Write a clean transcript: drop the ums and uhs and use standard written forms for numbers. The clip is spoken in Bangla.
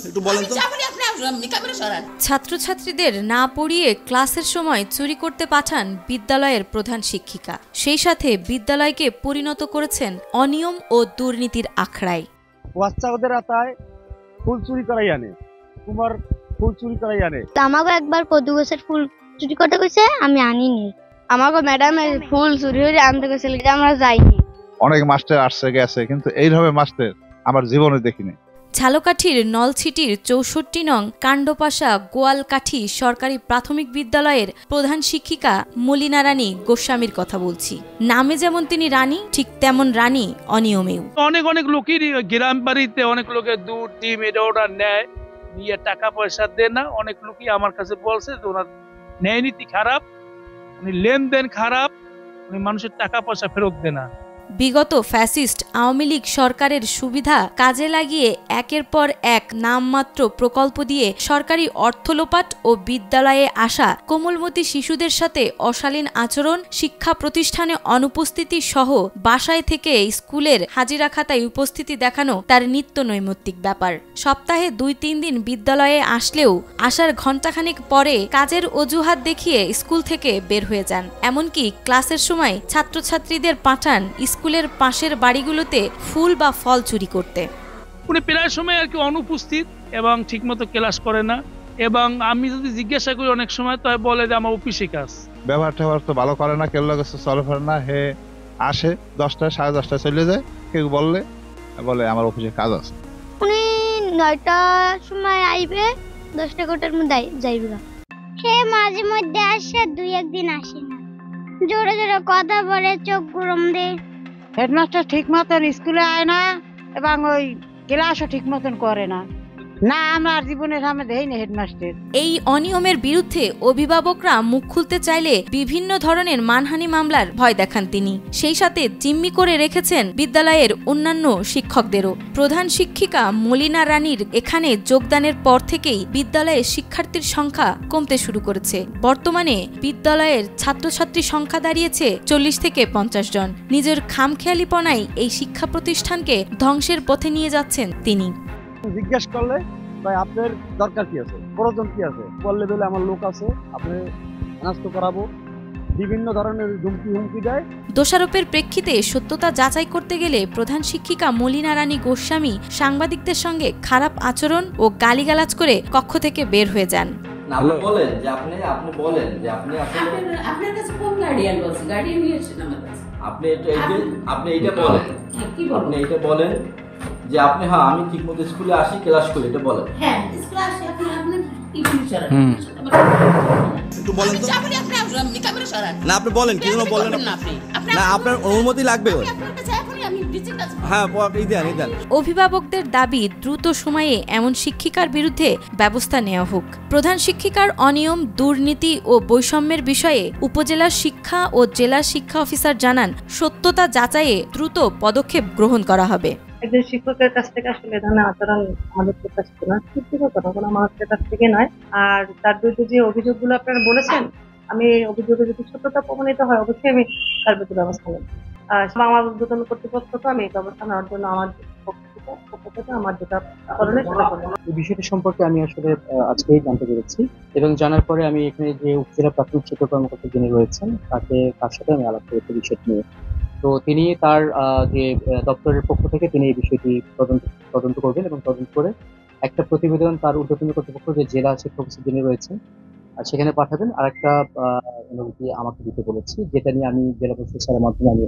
একটু বলেন তো। ছাত্রছাত্রীদের না পড়িয়ে ক্লাসের সময় চুরি করতে পাঠান বিদ্যালয়ের প্রধান শিক্ষিকা। সেই সাথে বিদ্যালয়কে পরিণত করেছেন অনিয়ম ও দুর্নীতির আখড়ায়। বাচ্চাদের আতায় ফুল চুরি করাই আনে, কুমার ফুল চুরি করাই আনে। আমাকে একবার কদু গাছের ফুল চুরি করতে কইছে, আমি আনিনি। আমাকে ম্যাডাম ফুল চুরি হয়ে আনতে গেছিল, আমরা যাইনি। অনেক মাস্টার আসছে গেছে, কিন্তু এইভাবে মাস্টার আমার জীবনে দেখিনি। ঝালকাঠির নলছিটির ৬৪ নং কাণ্ডপাশা গোয়ালকাঠি সরকারি প্রাথমিক বিদ্যালয়ের প্রধান শিক্ষিকা মলিনা রানী গোস্বামীর কথা বলছি। নামে যেমন তিনি রানী, ঠিক তেমন রানী অনিয়মেও। অনেক অনেক লোকের গ্রাম বাড়িতে অনেক লোকের দুধ ডিম এটা ওটা নেয়, নিয়ে টাকা পয়সা দেয় না। অনেক লোকই আমার কাছে বলছে যে ওনার ন্যায় নীতি খারাপ, উনি লেনদেন খারাপ, উনি মানুষের টাকা পয়সা ফেরত দেয় না। বিগত ফ্যাসিস্ট আওয়ামী লীগ সরকারের সুবিধা কাজে লাগিয়ে একের পর এক নামমাত্র প্রকল্প দিয়ে সরকারি অর্থ লোপাট ও বিদ্যালয়ে আসা কোমলমতি শিশুদের সাথে অশালীন আচরণ, শিক্ষা প্রতিষ্ঠানে অনুপস্থিতি সহ বাসায় থেকে স্কুলের হাজিরা খাতায় উপস্থিতি দেখানো তার নিত্য নৈমিত্তিক ব্যাপার। সপ্তাহে ২-৩ দিন বিদ্যালয়ে আসলেও আসার ঘণ্টাখানেক পরে কাজের অজুহাত দেখিয়ে স্কুল থেকে বের হয়ে যান। এমনকি ক্লাসের সময় ছাত্রছাত্রীদের পাঠান স্কুলের পাশের বাড়িগুলোতে ফুল বা ফল চুরি করতে। উনি প্রায় সময় আর কি অনুপস্থিত এবং ঠিকমতো ক্লাস করে না। এবং আমি যদি জিজ্ঞাসা করি অনেক সময় তো বলে যে আমার অফিসে কাজ। ব্যবহার ট্যাবহার তো ভালো করে না, কেউ কাছে চলে ফেরে না। হে আসে 10টা 10:30 চলে যায়, কেউ বলে আমার অফিসে কাজ আছে। উনি 9টার সময় আইবে, 10টা কোটার মধ্যে যাইবে। সে মাঝে মধ্যে আসে, 2-1 দিন আসে না। জোরে জোরে কথা বলে, চোখ গরম দেয়। হেডমাস্টার ঠিক মতন স্কুলে আয় না এবং ওই ক্লাসও ঠিক মতন করে না। না, আমার জীবনের সামনে দেয়নি হেডমাস্টার। এই অনিয়মের বিরুদ্ধে অভিভাবকরা মুখ খুলতে চাইলে বিভিন্ন ধরনের মানহানি মামলার ভয় দেখান তিনি। সেই সাথে জিম্মি করে রেখেছেন বিদ্যালয়ের অন্যান্য শিক্ষকদেরও। প্রধান শিক্ষিকা মলিনা রানীর এখানে যোগদানের পর থেকেই বিদ্যালয়ে শিক্ষার্থীর সংখ্যা কমতে শুরু করেছে। বর্তমানে বিদ্যালয়ের ছাত্রছাত্রী সংখ্যা দাঁড়িয়েছে 40 থেকে 50 জন। নিজের খামখেয়ালিপনায় এই শিক্ষা প্রতিষ্ঠানকে ধ্বংসের পথে নিয়ে যাচ্ছেন তিনি। জিজ্ঞেস করলে ভাই আপনার দরকার কি আছে, প্রয়োজন কি আছে, বললে বলে আমার লোক আছে, আপনি নাস্তা করাবো, বিভিন্ন ধরনের হুমকি দেয়। দোষারোপের প্রেক্ষিতে সত্যতা যাচাই করতে গেলে প্রধান শিক্ষিকা মলিনা রানী গোস্বামী সাংবাদিকদের সঙ্গে খারাপ আচরণ ও গালিগালাজ করে কক্ষ থেকে বের হয়ে যান। আপনি বলেন যে আপনি বলেন যে আপনি আসলে আপনার কাছে কোন গার্ডিয়ান বলছে? গার্ডিয়ান নিয়ে এসেছেন আমার কাছে। আপনি এইটা বলেন, কি বলেন? আপনি এইটা বলেন যে আপনি হ্যাঁ আমি ঠিকমতো স্কুলে আসি, ক্লাস করি, এটা বলেন। হ্যাঁ, স্কুলে আসি, আপনার কি ফিউচার? একটু বলেন তো। না আপনি বলেন, কি জন্য বলেন না? আপনার অনুমতি লাগবে। হ্যাঁ, দেন। অভিভাবকদের দাবি দ্রুত সময়ে এমন শিক্ষিকার বিরুদ্ধে ব্যবস্থা নেওয়া হোক। প্রধান শিক্ষিকার অনিয়ম, দুর্নীতি ও বৈষম্যের বিষয়ে উপজেলা শিক্ষা ও জেলা শিক্ষা অফিসার জানান, সত্যতা যাচাইয়ে দ্রুত পদক্ষেপ গ্রহণ করা হবে। একজন শিক্ষকের কাছ থেকে আসলে এ ধরনের আচরণ আমাদের প্রত্যাশিত না, শিক্ষকতা কোনো মানুষের কাছ থেকে নয়। আর তার বিরুদ্ধে যে অভিযোগগুলো আপনারা বলেছেন, আমি অভিযোগে যদি সত্যতা প্রমাণিত হয় অবশ্যই আমি তার বিরুদ্ধে ব্যবস্থা নেব। আমার ঊর্ধ্বতন কর্তৃপক্ষকে আমি এই ব্যবস্থা নেওয়ার জন্য আমার পক্ষ থেকে আমার যেটা করণীয় সেটা করব। এই বিষয়টি সম্পর্কে আমি আসলে আজকেই জানতে পেরেছি এবং জানার পরে আমি এখানে যে উপজেলা প্রাথমিক শিক্ষা কর্মকর্তা যিনি রয়েছেন তার সাথে আমি আলাপ করেছি বিষয়টি নিয়ে। তো তিনি তার যে দপ্তরের পক্ষ থেকে তিনি এই বিষয়টি তদন্ত করবেন এবং তদন্ত করে একটা প্রতিবেদন তার ঊর্ধ্বতন কর্তৃপক্ষ যে জেলা শিক্ষা অফিসার যিনি রয়েছেন সেখানে পাঠাবেন। আর একটা অনুমতি আমাকে দিতে বলেছি, যেটা নিয়ে আমি জেলা পরিষদ স্যারের মাধ্যমে আমি